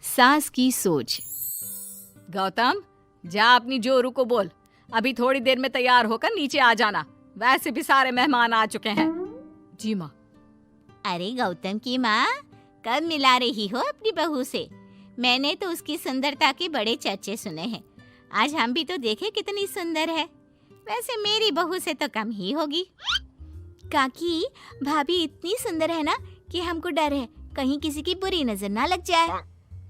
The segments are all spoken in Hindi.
सास की सोच। गौतम, जा अपनी जोरू को बोल, अभी थोड़ी देर में तैयार होकर नीचे आ जाना। वैसे भी सारे मेहमान आ चुके हैं। जी माँ। अरे गौतम की माँ, कब मिला रही हो अपनी बहू से? मैंने तो उसकी सुंदरता के बड़े चर्चे सुने हैं। आज हम भी तो देखे कितनी सुंदर है। वैसे मेरी बहू से तो कम ही होगी। काकी, भाभी इतनी सुंदर है ना कि हमको डर है कहीं किसी की बुरी नजर ना लग जाए।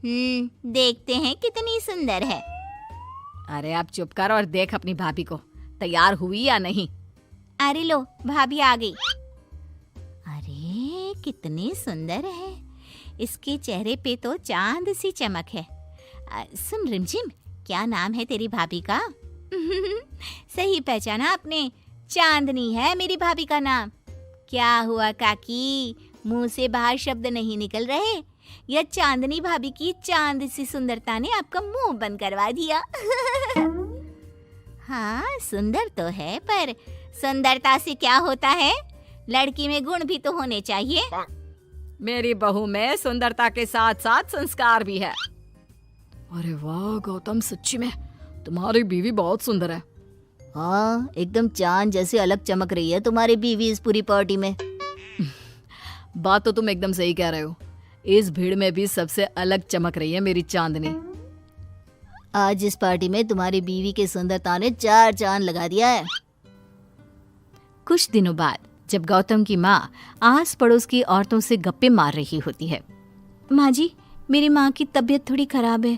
देखते हैं कितनी सुंदर है। अरे आप चुप कर और देख अपनी भाभी को, तैयार हुई या नहीं। अरे लो, भाभी आ गई। अरे कितनी सुंदर है, इसके चेहरे पे तो चांद सी चमक है। सुन रिमझिम, क्या नाम है तेरी भाभी का? सही पहचाना आपने, चांदनी है मेरी भाभी का नाम। क्या हुआ काकी, मुंह से बाहर शब्द नहीं निकल रहे? या चांदनी भाभी की चांद सी सुंदरता ने आपका मुंह बंद करवा दिया? हाँ, सुंदर तो है, पर सुंदरता से क्या होता है? लड़की में गुण भी तो होने चाहिए। मेरी बहू में सुंदरता के साथ साथ संस्कार भी है। अरे वाह गौतम, सच्ची में तुम्हारी बीवी बहुत सुंदर है। हाँ, एकदम चांद जैसे अलग चमक रही है तुम्हारी बीवी इस पूरी पार्टी में। बात तो तुम एकदम सही कह रहे हो। इस भीड़ में भी सबसे अलग चमक रही है मेरी चांदनी। आज इस पार्टी में तुम्हारी बीवी की सुंदरता ने 4 चांद लगा दिया है। कुछ दिनों बाद जब गौतम की माँ आस पड़ोस की औरतों से गप्पे मार रही होती है। माँ जी, मेरी माँ की तबीयत थोड़ी खराब है,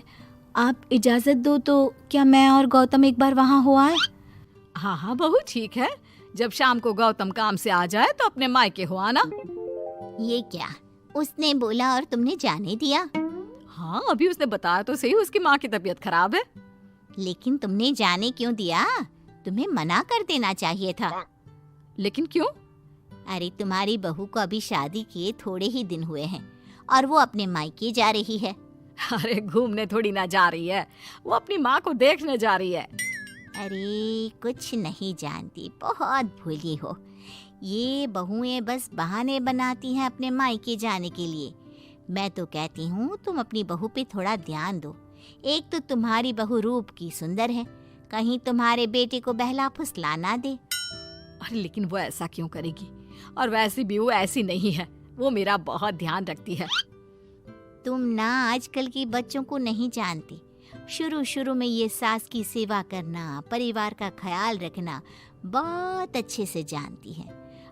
आप इजाजत दो तो क्या मैं और गौतम एक बार वहाँ हो आए? हाँ हाँ बहू, ठीक है। जब शाम को गौतम काम से आ जाए तो अपने मायके हो आना। ये क्या, उसने बोला और तुमने जाने दिया? हाँ, अभी उसने बताया तो सही, उसकी माँ की तबीयत खराब है। लेकिन तुमने जाने क्यों दिया? तुम्हें मना कर देना चाहिए था। लेकिन क्यों? अरे तुम्हारी बहू को अभी शादी किए थोड़े ही दिन हुए हैं और वो अपने मायके जा रही है। अरे घूमने थोड़ी ना जा रही है, वो अपनी माँ को देखने जा रही है। अरे कुछ नहीं जानती, बहुत भोली हो। ये बहुएं बस बहाने बनाती हैं अपने मायके जाने के लिए। मैं तो कहती हूँ तुम अपनी बहू पे थोड़ा ध्यान दो। एक तो तुम्हारी बहू रूप की सुंदर है, कहीं तुम्हारे बेटे को बहला फुसला ना दे। अरे लेकिन वो ऐसा क्यों करेगी? और वैसे भी वो ऐसी नहीं है, वो मेरा बहुत ध्यान रखती है। तुम ना आजकल के बच्चों को नहीं जानती। शुरू शुरू में ये सास की सेवा करना, परिवार का ख्याल रखना बहुत अच्छे से जानती है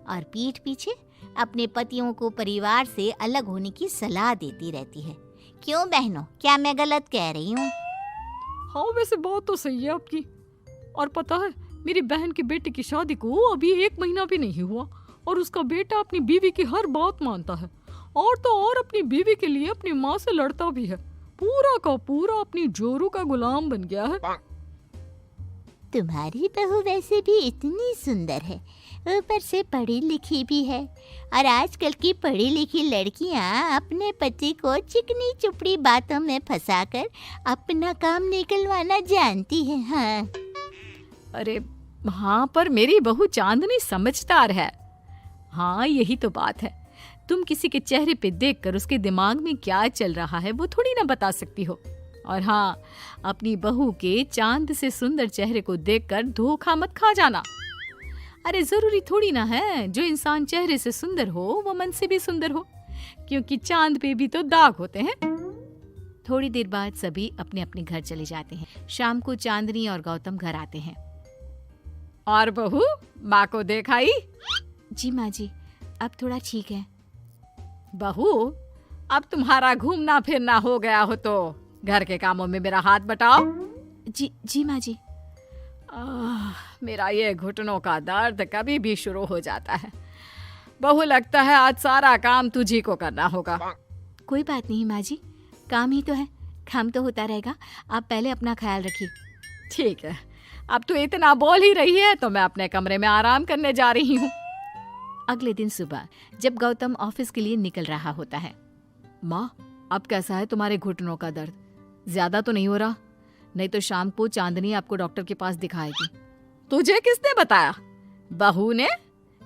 और पीठ पीछे अपने पतियों को परिवार से अलग होने की सलाह देती रहती है। क्यों बहनों, क्या मैं गलत कह रही हूँ? हाँ, वैसे बात तो सही है आपकी। और पता है, मेरी बहन के बेटे की शादी को अभी 1 महीना भी नहीं हुआ और उसका बेटा अपनी बीवी की हर बात मानता है। और तो और अपनी बीवी के लिए अपनी माँ से लड़ता भी है। पूरा का पूरा अपनी जोरू का गुलाम बन गया है। तुम्हारी बहू वैसे भी इतनी सुंदर है, ऊपर से पढ़ी लिखी भी है। और आजकल की पढ़ी लिखी लड़कियां अपने पति को चिकनी चुपड़ी बातों में फंसाकर अपना काम निकलवाना जानती है। हाँ। अरे हाँ, पर मेरी बहू चांदनी समझदार है। हाँ, यही तो बात है। तुम किसी के चेहरे पे देखकर उसके दिमाग में क्या चल रहा है वो थोड़ी ना बता सकती हो। और हाँ, अपनी बहू के चांद से सुंदर चेहरे को देखकर धोखा मत खा जाना। अरे जरूरी थोड़ी ना है जो इंसान चेहरे से सुंदर हो वो मन से भी सुंदर हो, क्योंकि चांद पे भी तो दाग होते हैं। थोड़ी देर बाद सभी अपने अपने घर चले जाते हैं। शाम को चांदनी और गौतम घर आते हैं। और बहू, माँ को देखाई? जी माँ जी, अब थोड़ा ठीक है। बहू, अब तुम्हारा घूमना फिरना हो गया हो तो घर के कामों में मेरा हाथ बटाओ। जी माँ जी। मेरा ये घुटनों का दर्द कभी भी शुरू हो जाता है। बहू, लगता है आज सारा काम तुझी को करना होगा। कोई बात नहीं माँ जी, काम ही तो है, काम तो होता रहेगा। आप पहले अपना ख्याल रखिए। ठीक है, अब तू इतना बोल ही रही है तो मैं अपने कमरे में आराम करने जा रही हूँ। अगले दिन सुबह जब गौतम ऑफिस के लिए निकल रहा होता है। माँ, अब कैसा है तुम्हारे घुटनों का दर्द? ज्यादा तो नहीं हो रहा? नहीं तो शाम को चांदनी आपको डॉक्टर के पास दिखाएगी। तुझे किसने बताया? बहू ने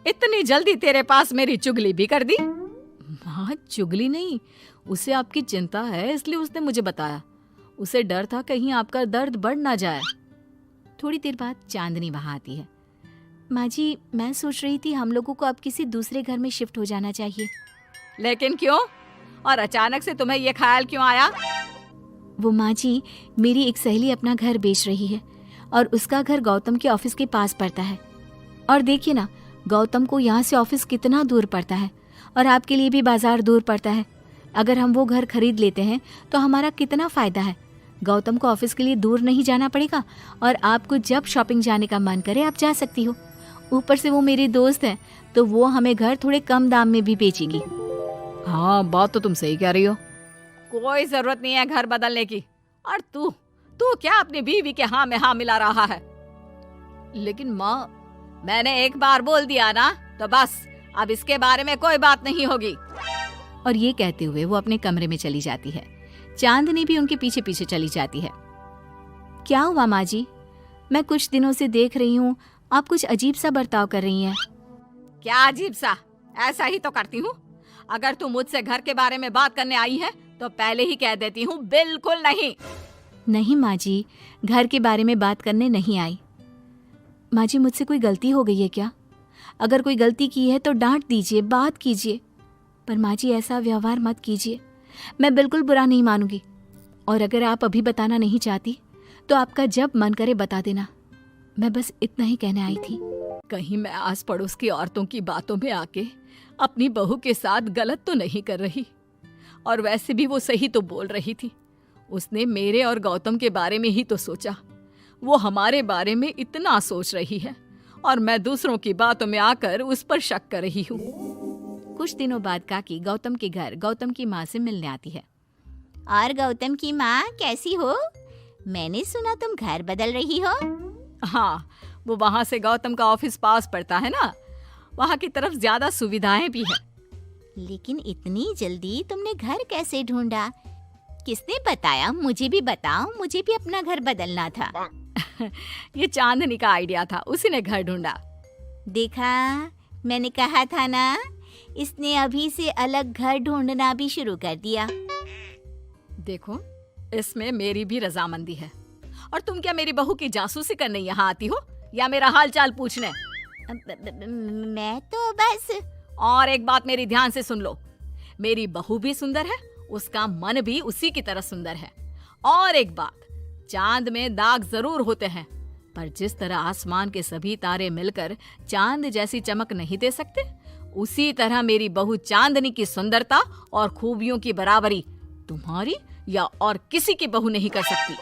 इतनी जल्दी तेरे पास मेरी चुगली भी कर दी? माँ, माँ चुगली नहीं, उसे आपकी चिंता है इसलिए उसने मुझे बताया। उसे डर था कहीं आपका दर्द बढ़ ना जाए। थोड़ी देर बाद चांदनी वहाँ आती है। माँ जी, मैं सोच रही थी हम लोगों को अब किसी दूसरे घर में शिफ्ट हो जाना चाहिए। लेकिन क्यों? और अचानक से तुम्हें ये ख्याल क्यों आया? वो माँ जी, मेरी एक सहेली अपना घर बेच रही है और उसका घर गौतम के ऑफिस के पास पड़ता है। और देखिए ना, गौतम को यहाँ से ऑफिस कितना दूर पड़ता है और आपके लिए भी बाजार दूर पड़ता है। अगर हम वो घर खरीद लेते हैं तो हमारा कितना फ़ायदा है। गौतम को ऑफिस के लिए दूर नहीं जाना पड़ेगा और आपको जब शॉपिंग जाने का मन करे आप जा सकती हो। ऊपर से वो मेरी दोस्त है तो वो हमें घर थोड़े कम दाम में भी बेचेगी। हाँ, बात तो तुम सही कह रही हो। कोई जरूरत नहीं है घर बदलने की। और तू क्या अपनी बीवी के हाँ में हाँ मिला रहा है? लेकिन माँ, मैंने एक बार बोल दिया ना, तो बस अब इसके बारे में कोई बात नहीं होगी। और ये कहते हुए वो अपने कमरे में चली जाती है। चांदनी भी उनके पीछे पीछे चली जाती है। क्या हुआ माँ जी? मैं कुछ दिनों से देख रही हूँ आप कुछ अजीब सा बर्ताव कर रही हैं। क्या अजीब सा? ऐसा ही तो करती हूँ। अगर तू मुझसे घर के बारे में बात करने आई है तो पहले ही कह देती हूँ, बिल्कुल नहीं। नहीं माँ जी, घर के बारे में बात करने नहीं आई। माँ जी, मुझसे कोई गलती हो गई है क्या? अगर कोई गलती की है तो डांट दीजिए, बात कीजिए। पर माँ जी, ऐसा व्यवहार मत कीजिए। मैं बिल्कुल बुरा नहीं मानूंगी। और अगर आप अभी बताना नहीं चाहती तो आपका जब मन करे बता देना। मैं बस इतना ही कहने आई थी। कहीं मैं आस पड़ोस की औरतों की बातों में आके अपनी बहू के साथ गलत तो नहीं कर रही? और वैसे भी वो सही तो बोल रही थी। उसने मेरे और गौतम के बारे में ही तो सोचा। वो हमारे बारे में इतना सोच रही है और मैं दूसरों की बातों में आकर उस पर शक कर रही हूँ। कुछ दिनों बाद काकी गौतम के घर गौतम की माँ से मिलने आती है। और गौतम की माँ, कैसी हो? मैंने सुना तुम घर बदल रही हो। हाँ, वो वहाँ से गौतम का ऑफिस पास पड़ता है ना, वहाँ की तरफ ज्यादा सुविधाएं भी है। लेकिन इतनी जल्दी तुमने घर कैसे ढूंढा? किसने बताया? मुझे भी बताओ, मुझे भी अपना घर बदलना था। ये चांदनी का आइडिया था, उसी ने घर ढूंढा। देखा, मैंने कहा था ना, इसने अभी से अलग घर ढूंढना भी शुरू कर दिया। देखो, इसमें मेरी भी रजामंदी है। और तुम क्या मेरी बहू की जासूसी करने यहाँ आती हो या मेरा हाल चाल पूछने? मैं तो बस। और एक बात मेरी ध्यान से सुन लो, मेरी बहू भी सुंदर है, उसका मन भी उसी की तरह सुंदर है। और एक बात, चांद में दाग जरूर होते हैं, पर जिस तरह आसमान के सभी तारे मिलकर चांद जैसी चमक नहीं दे सकते, उसी तरह मेरी बहू चांदनी की सुंदरता और खूबियों की बराबरी तुम्हारी या और किसी की बहू नहीं कर सकती।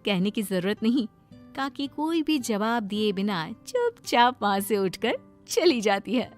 कहने की जरूरत नहीं। काकी कोई भी जवाब दिए बिना चुपचाप वहां से उठकर चली जाती है।